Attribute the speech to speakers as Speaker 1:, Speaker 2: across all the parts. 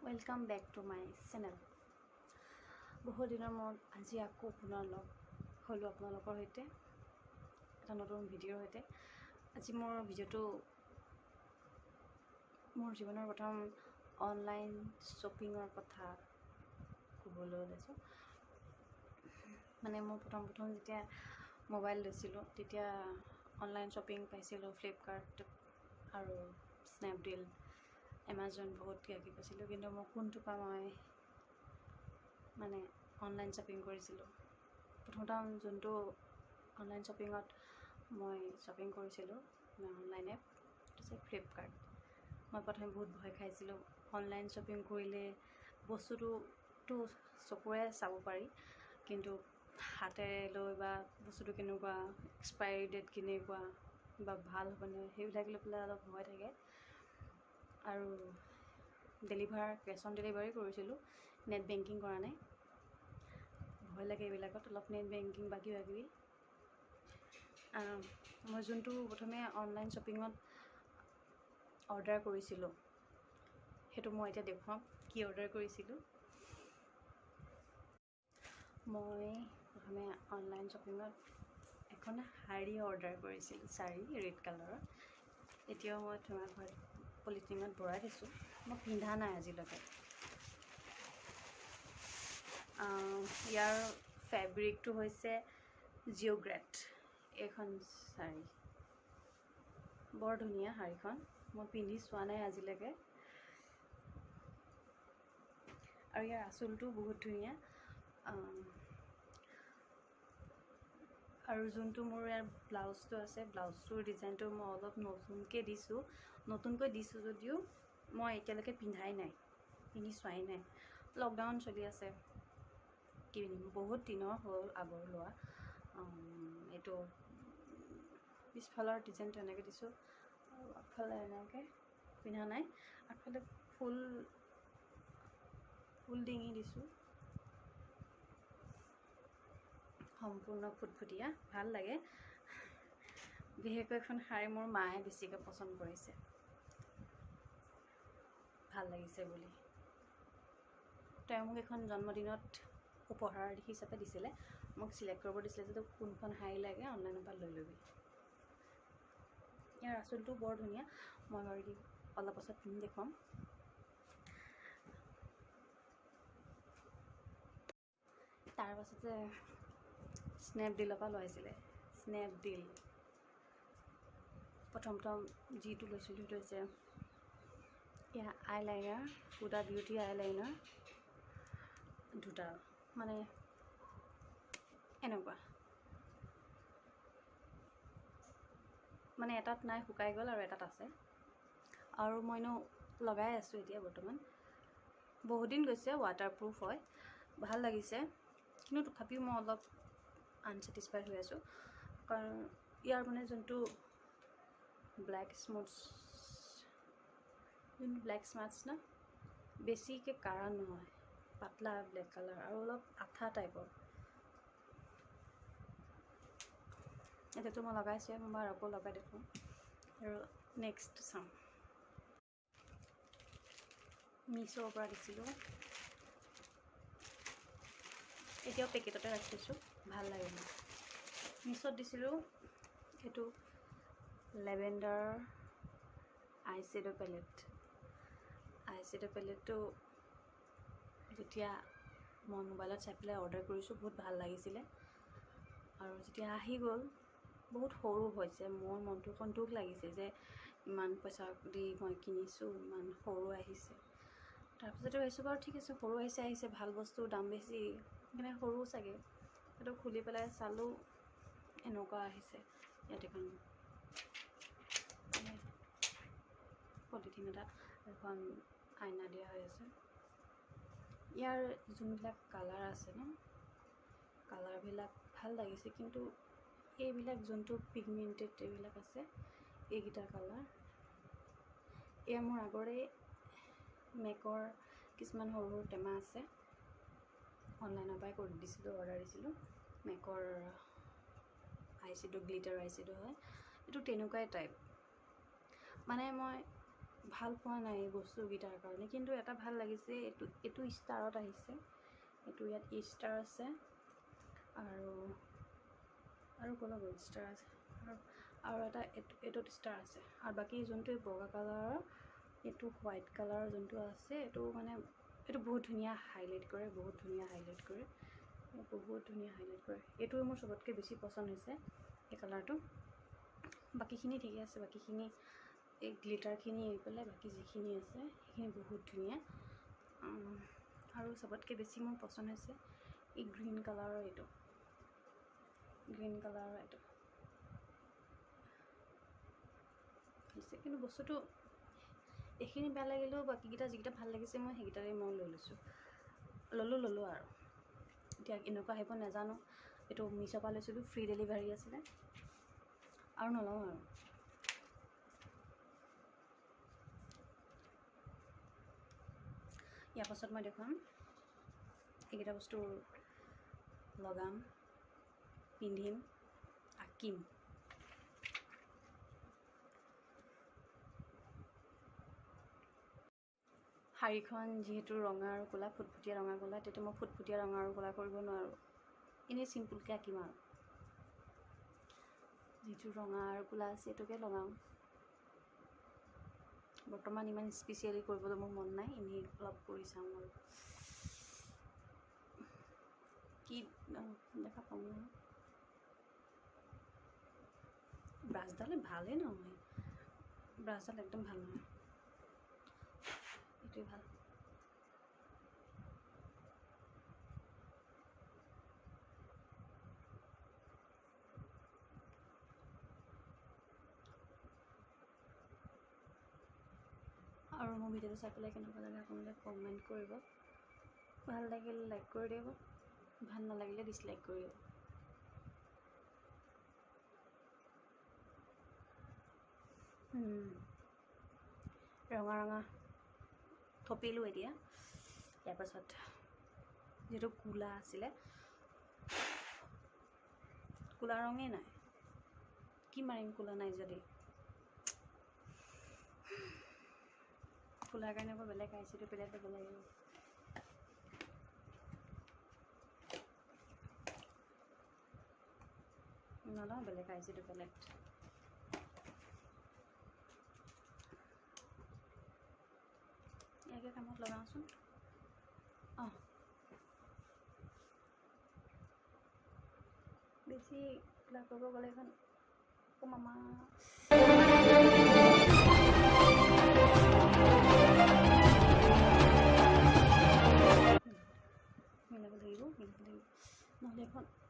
Speaker 1: Welcome back to my channel. বহু দিনৰ মূৰত আজি আকৌ পুনৰ লগ হ'লোঁ আপোনালোকৰ সৈতে এটা নতুন ভিডিঅ'ৰ সৈতে। আজি মোৰ ভিডিঅ'টো মোৰ জীৱনৰ প্ৰথম অনলাইন শ্বপিঙৰ কথা ক'বলৈ ওলাইছোঁ। মানে মই প্ৰথম যেতিয়া মোবাইল লৈছিলোঁ তেতিয়া অনলাইন শ্বপিং পাইছিলোঁ ফ্লিপকাৰ্ট আৰু স্নেপডিল, এমাজন, বহুত কিবাকিবি পাইছিলোঁ, কিন্তু মই কোনটোৰ পৰা মই মানে অনলাইন শ্বপিং কৰিছিলোঁ। প্ৰথম যোনটো অনলাইন শ্বপিঙত মই শ্বপিং কৰিছিলোঁ অনলাইন এপ, সেইটো হৈছে ফ্লিপকাৰ্ট। মই প্ৰথমে বহুত ভয় খাইছিলোঁ। অনলাইন শ্বপিং কৰিলে বস্তুটো চকুৰে চাব পাৰি, কিন্তু হাতেৰে লৈ বা বস্তুটো কেনেকুৱা, এক্সপাইৰী ডেট কেনেকুৱা বা ভাল হ'বনে, সেইবিলাক লৈ পেলাই অলপ ভয় থাকে। আৰু কেছ অন ডেলিভাৰী কৰিছিলোঁ, নেট বেংকিং কৰা নাই। ভয় লাগে এইবিলাকত অলপ, নেট বেংকিং বা কিবাকিবি। মই যোনটো প্ৰথমে অনলাইন শ্বপিঙত অৰ্ডাৰ কৰিছিলোঁ সেইটো মই এতিয়া দেখুৱাম কি অৰ্ডাৰ কৰিছিলোঁ। মই প্ৰথমে অনলাইন শ্বপিঙত এখন শাৰী অৰ্ডাৰ কৰিছিলোঁ, শাৰী ৰেড কালাৰৰ। এতিয়াও মই তোমাৰ ঘৰত পলিথিনত ভৰাই থৈছোঁ, মই পিন্ধা নাই আজিলৈকে। ইয়াৰ ফেব্ৰিকটো হৈছে জিঅ'গ্ৰেট। এইখন শাৰী বৰ ধুনীয়া, শাৰীখন মই পিন্ধি চোৱা নাই আজিলৈকে। আৰু ইয়াৰ আঁচলটোও বহুত ধুনীয়া। আৰু যোনটো মোৰ ইয়াৰ ব্লাউজটো আছে, ব্লাউজটোৰ ডিজাইনটো মই অলপ নতুনকৈ দিছোঁ যদিও মই এতিয়ালৈকে পিন্ধাই নাই, পিন্ধি চোৱাই নাই। লকডাউন চলি আছে, কি পিন্ধিম, বহুত দিনৰ হ'ল আগৰ লোৱা। এইটো পিছফালৰ ডিজাইনটো এনেকৈ দিছোঁ আৰু আগফালে এনেকৈ পিন্ধা নাই। আগফালে ফুল ডিঙি দিছোঁ, সম্পূৰ্ণ ফুটফুটীয়া, ভাল লাগে। বিশেষকৈ এখন শাৰী মোৰ মায়ে বেছিকৈ পচন্দ কৰিছে, ভাল লাগিছে বুলি। তেওঁ মোক এখন জন্মদিনত উপহাৰ হিচাপে দিছিলে, মোক চিলেক্ট কৰিব দিছিলে যে তোক কোনখন শাৰী লাগে অনলাইনৰ পৰা লৈ ল'বি। ইয়াৰ আঁচলটোও বৰ ধুনীয়া, মই বাৰু অলপ পাছত পিন্ধি দেখুৱাম। তাৰপাছতে স্নেপডিলৰ পৰা লোৱাইছিলে। স্নেপডিল প্ৰথম যিটো লৈছিলোঁ সেইটো হৈছে এয়া আইলাইনাৰ, হুডা বিউটি আইলাইনাৰ দুটা, মানে এনেকুৱা, মানে এটাত নাই, শুকাই গ'ল আৰু এটাত আছে। আৰু মইনো লগাই আছোঁ এতিয়া বৰ্তমান, বহুত দিন গৈছে। ৱাটাৰপ্ৰুফ হয়, ভাল লাগিছে, কিন্তু তথাপিও মই অলপ আনছেটিছফাইড হৈ আছোঁ, কাৰণ ইয়াৰ মানে যোনটো ব্লেক স্মাটছ না, বেছিকৈ কাঢ়া নহয়, পাতলা ব্লেক কালাৰ আৰু অলপ আঠা টাইপৰ। এতিয়াতো মই লগাইছোৱে, মই বাৰু আকৌ লগাই দেখোঁ। আৰু নেক্সট চাম, মিছ'ৰ পৰা দিছিলোঁ, এতিয়াও পেকেটতে ৰাখিছোঁ, ভাল লাগে মোৰ। মিছ'ত দিছিলোঁ এইটো লেভেণ্ডাৰ আইশ্বেডো পেলেটটো যেতিয়া মই মোবাইলত চাই পেলাই অৰ্ডাৰ কৰিছোঁ, বহুত ভাল লাগিছিলে। আৰু যেতিয়া আহি গ'ল, বহুত সৰু হৈছে। মোৰ মনটো অকণ দুখ লাগিছে যে ইমান পইচা দি মই কিনিছোঁ, ইমান সৰু আহিছে। তাৰপিছতে ভাবিছোঁ বাৰু ঠিক আছে, সৰু আহিছে, ভাল বস্তু, দাম বেছি, সেইকাৰণে সৰু চাগে। সেইটো খুলি পেলাই চালোঁ, এনেকুৱা আহিছে। ইয়াত এখন পলিথিন এটা, এখন আইনা দিয়া হৈ আছে। ইয়াৰ যোনবিলাক কালাৰ আছে ন, কালাৰবিলাক ভাল লাগিছে, কিন্তু এইবিলাক যোনটো পিগমেণ্টেড এইবিলাক আছে, এইকেইটা কালাৰ, এয়া মোৰ আগৰে মেকৰ কিছুমান সৰু সৰু টেমা আছে, অনলাইনৰ পৰাই অৰ্ডাৰ দিছিলোঁ। মেকৰ আইশ্বেডো, গ্লিটাৰ আইশ্বেডো হয়, এইটো তেনেকুৱাই টাইপ। মানে মই ভাল পোৱা নাই এই বস্তুকেইটাৰ কাৰণে, কিন্তু এটা ভাল লাগিছে, এইটো ষ্টাৰত আহিছে, এইটো ইয়াত ষ্টাৰ আছে আৰু ক'লা গ'ল্ড ষ্টাৰ আছে আৰু এটা এইটোত ষ্টাৰ আছে, আৰু বাকী যোনটো বগা কালাৰৰ এইটো হোৱাইট কালাৰ যোনটো আছে এইটো মানে এইটো বহুত ধুনীয়া হাইলাইট কৰে, বহুত ধুনীয়া হাইলাইট কৰে। এইটোৱে মোৰ চবতকৈ বেছি পচন্দ হৈছে এই কালাৰটো। বাকীখিনি ঠিকে আছে, বাকীখিনি এই গ্লিটাৰখিনি এৰি পেলাই বাকী যিখিনি আছে সেইখিনি বহুত ধুনীয়া। আৰু চবতকৈ বেছি মোৰ পচন্দ হৈছে এই গ্ৰীণ কালাৰৰ এইটো হৈছে, কিন্তু বস্তুটো এইখিনি বেয়া লাগিলেও বাকীকেইটা যিকেইটা ভাল লাগিছে মই সেইকেইটাৰে মই ল'লোঁ আৰু এতিয়া এনেকুৱা আহিব নাজানো। এইটো মিছ'ৰ পৰা লৈছিলোঁ, ফ্ৰী ডেলিভাৰী আছিলে আৰু নলওঁ আৰু। ইয়াৰ পাছত মই দেখুৱাম এইকেইটা বস্তু লগাম, পিন্ধিম, আঁকিম। শাড়ীখন যিহেতু ৰঙা আৰু ক'লা, ফুটফুটীয়া ৰঙা ক'লা, তেতিয়া মই ফুটফুটীয়া ৰঙা আৰু ক'লা কৰিব নোৱাৰোঁ, এনেই চিম্পুলকৈ আঁকিম আৰু। যিটো ৰঙা আৰু ক'লা আছে এইটোকে লগাওঁ। বৰ্তমান ইমান স্পেচিয়েলি কৰিবলৈ মোৰ মন নাই, এনেই অলপ কৰি চাওঁ আৰু কি দেখা পাম নহয়। ব্ৰাছডালে ভালেই নহয়, ব্ৰাছডাল একদম ভাল নহয়, এইটোৱে ভাল। আৰু মোৰ ভিডিঅ'টো চাই পেলাই কেনেকুৱা লাগে আপোনালোকে কমেণ্ট কৰিব। ভাল লাগিলে লাইক কৰি দিব, ভাল নালাগিলে ডিছলাইক কৰি দিব। ৰঙা থপিলোঁ এতিয়া। ইয়াৰ পাছত যিহেতু ক'লা আছিলে, ক'লা ৰঙেই নাই, কি মাৰিম ক'লা নাই যদি। ক'লাৰ কাৰণে আকৌ বেলেগ আইশ্বেডো পেলাই ল'ব লাগিব। নলওঁ বেলেগ আইশ্বেডো পেলেট। ইয়াকে কামত লগাওঁচোন। বেছি ক'লা কৰিব গ'লে এখন মামা মিলাব লাগিব, নহ'লে এখন হ'লে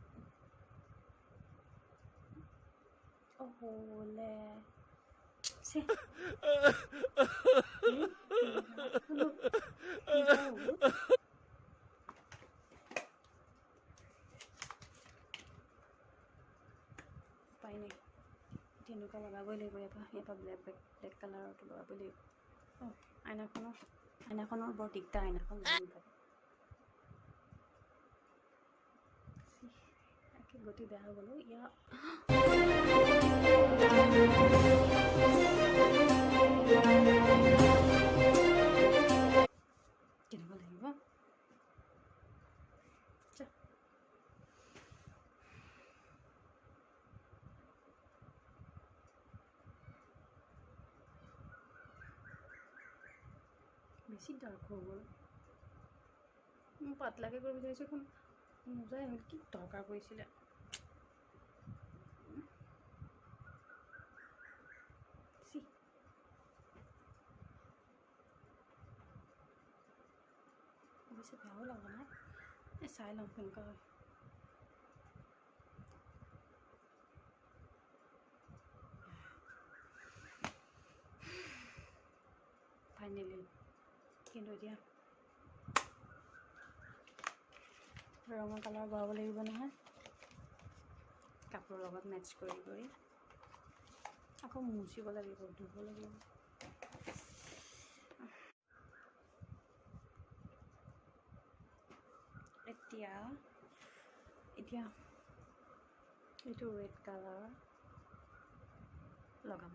Speaker 1: উপায় নাই, তেনেকুৱা লগাবই লাগিব। ইয়াৰ পৰা ব্লেক কালাৰটো লগাবই লাগিব। আইনাখনৰ বৰ দিগদাৰ, আইনাখন লাগি নাথাকে। গতি বেয়া হৈ গ'লো ইয়াৰ। কেনেকুৱা লাগিব বেছি ডাৰ্ক হৈ গ'ল। মই পাতলাকৈ কৰিব বিচাৰিছোঁ, এখন নোযাই হ'ল। কি দৰকাৰ পৰিছিলে। বেছি বেয়াও লগা নাই, চাই লওঁ কেনেকুৱা হয়। ফাইনেলি কিন্তু এতিয়া ৰঙা কালাৰ বহাব লাগিব নহয়, কাপোৰৰ লগত মেটচ কৰি আকৌ মুচিব লাগিব, ধুব লাগিব। এতিয়া এইটো ৰেড কালাৰ লগাম।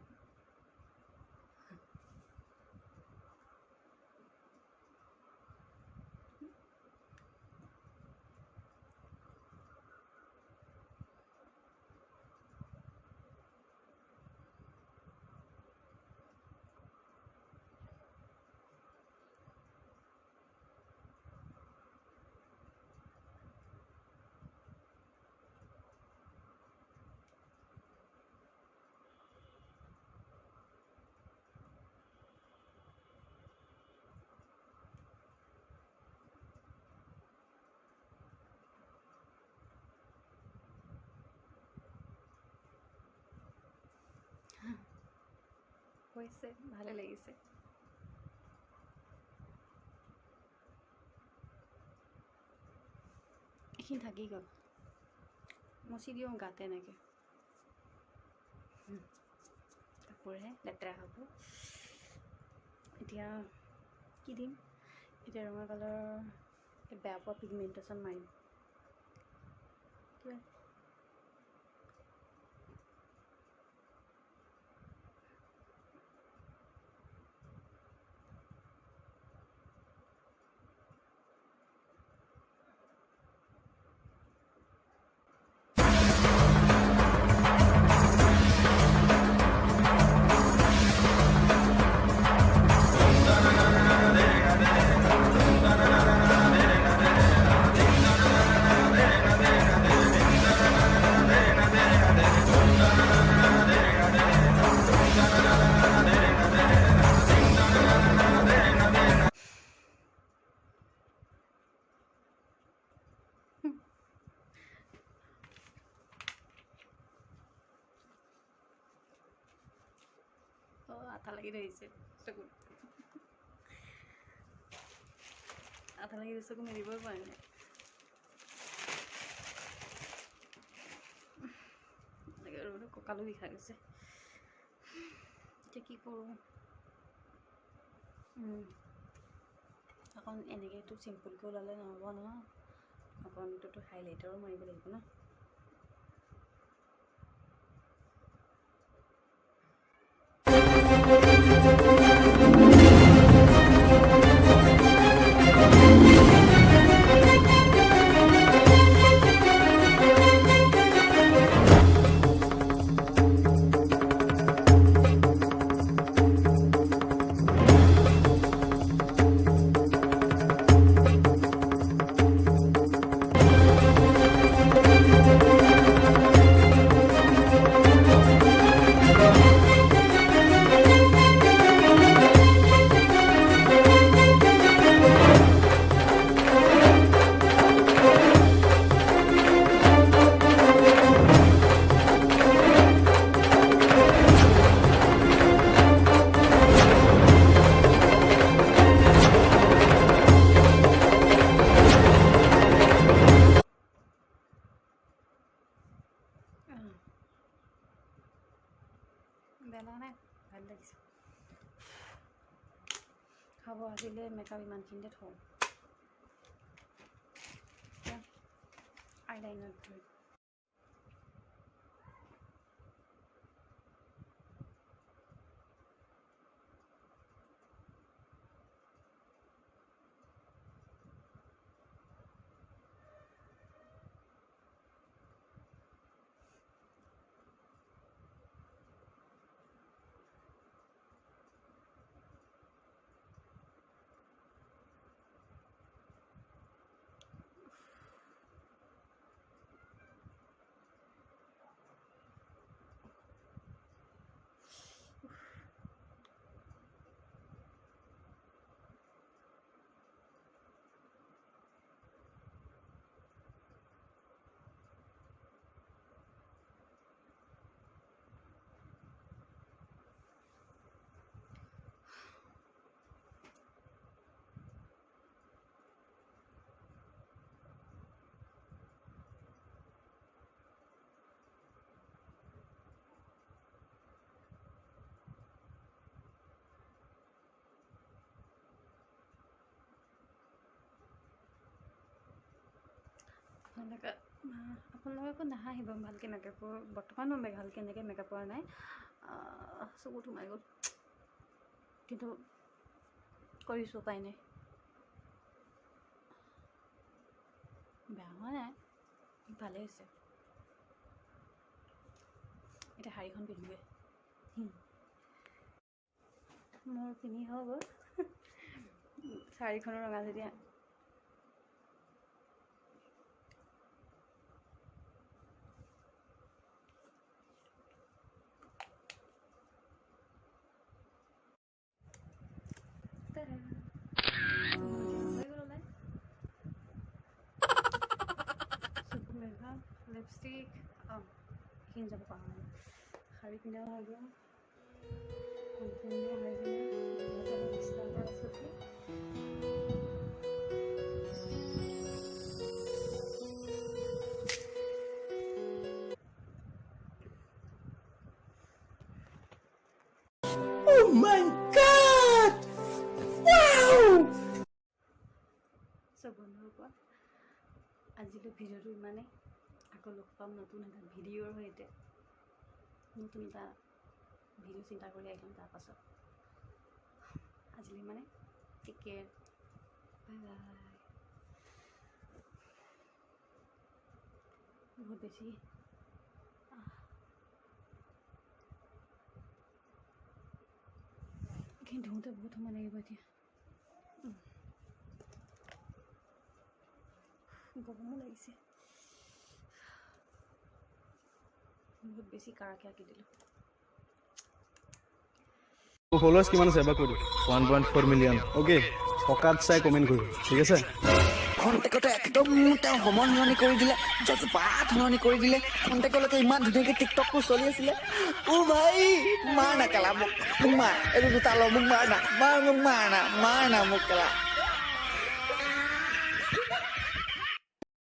Speaker 1: হৈছে, ভালে লাগিছে। এইখিনি থাকি গ'ল, মচি দিওঁ গাতে এনেকৈ, কাপোৰহে লেতেৰা হ'ব। এতিয়া কি দিম? এতিয়া ৰঙা কালাৰ বেয়া পোৱা পিগমেণ্টেশ্যন মাৰিম। আঠা লাগি ধৰিছে চকুত, আঠা লাগি ধৰিছে, চকু মেলিবই পৰা নাই। কঁকালো বিষাই গৈছে। এতিয়া কি কৰোঁ? অকণ এনেকৈতো চিম্পুলকৈ ওলালে নহ'ব নহয়, অকণটোতো হাইলাইটাৰো মাৰিব লাগিব ন। বেলা নাই, ভাল লাগিছে। খাব আহিলে মেকআপ ইমানখিনিতে থওঁ। আইলাইনাৰ ধৰি আপোনালোকে নাহাঁহিব, ভালকৈ মেকআপ বৰ্তমান মই ভালকৈ এনেকৈ মেকআপ কৰা নাই, চকুত সোমাই গ'ল, কিন্তু কৰিছোঁ, উপায় নাই। বেয়া হোৱা নাই, ভালেই হৈছে। এতিয়া শাড়ীখন পিন্ধোগৈ। মোৰ পিন্ধি হৈ গ'ল, শাড়ীখনো ৰঙালে দিয়া। লিপষ্টিক এইখিনি যাব পাহৰি, শাড়ী পিন্ধাও হৈ গ'ল। সম্পূৰ্ণ হৈ কিনে বিচনাৰ পৰা চুটি
Speaker 2: Oh my God! Wow!
Speaker 1: So বন্ধুসকল আজিলৈ ভিডিঅ'টো ইমানেই আকৌ লগ পাম নতুন এটা ভিডিঅ'ৰ সৈতে নতুন এটা ভিডিঅ' চিন্তা কৰি আহিম তাৰপাছত আজিলৈ ইমানেই টেক কেয়াৰ বাই বাই বহুত বেছি এইখিনি ধুওঁতে বহুত সময় লাগিব এতিয়া গৰমো লাগিছে বহুত বেছি কাৰাকে আঁকি দিলোঁ
Speaker 2: ফলোৱাৰ্ছ কিমান আছে এবাৰ কৈ দিওঁ 1.4 মিলিয়ন অ'কে পকাত চাই কমেণ্ট কৰিব ঠিক আছে
Speaker 3: খন্তেকতে একদম তেওঁ সময় সলনি কৰি দিলে জজপাত সলনি কৰি দিলে খন্তেকলৈকে ইমান ধুনীয়াকৈ টিকটকটো চলি আছিলে ভাই মাৰ না কেলা মোক মাৰ এইটো জোতা ল মোক মাৰ না মোক কেলা